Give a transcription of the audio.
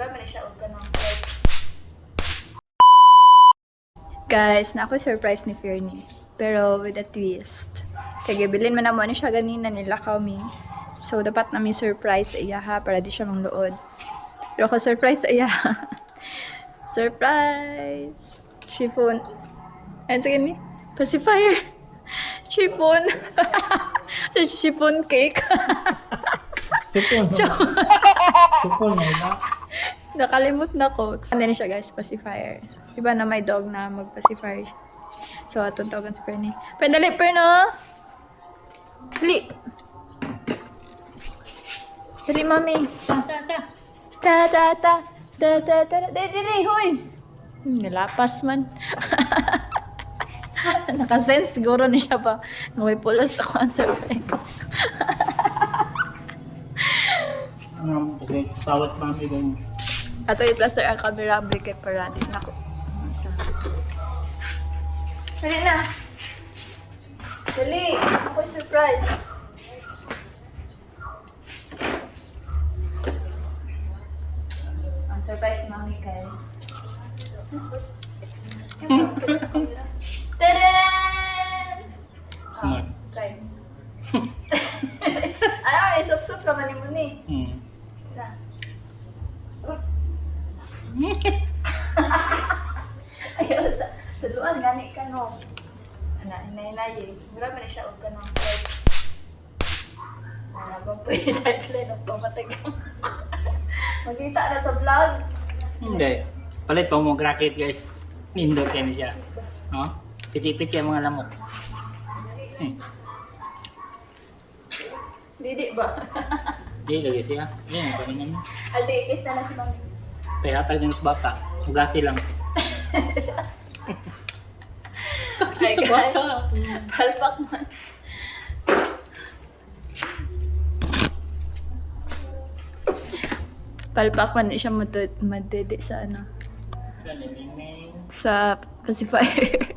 Grabe na siya. Huwag ka nang guys, na ako surprise ni Fernie. Pero with a twist. Kaya gibilin man na mo siya ganina nila kami. So, dapat namin surprise sa iya ha, para di siya mangluod. Pero ako surprise sa iya. Surprise! Chiffon. Ayun sa gani? Pacifier. Chiffon. So, chiffon cake. Tupon. Tupon na ila. Nakalimut na ko. Ano na siya guys, pacifier. Diba na may dog na mag-pacifier siya. So, atong tawagan si Pernie. Pendali, Perno! Dali! Dali, mami! Ta ta ta! Ta ta ta! Dali, hoy! Nilapas man. Nakasense siguro na siya pa. May pulos ako ang surprise. Kasi tawat mami doon. Ato i-plaster ang camera break kay Paradi. Naku. Isa. Dali na. Dali. Ako'y surprise. Ang surprise ni Mami kay. Tadaan! Smart. Try. Ano, isup-sup naman mo ni. Na. Ayaw sa tutuan gani ka no. Ana inay grabe na siya og kanang fried. Ana bang pwede sa kleno pamatay ka. Magkita na sa vlog. Hindi. Palit pa mo racket guys. Nindot yan siya. No? Piti-piti ang mga lamok. Didi ba? Hindi lagi siya. Yan, pa naman. Ate, kiss na lang si Mami. Kaya hatag ng bata. Ugasi lang. Hi guys. Palpak man. Palpak man siya madede sa ano. Sa pacifier.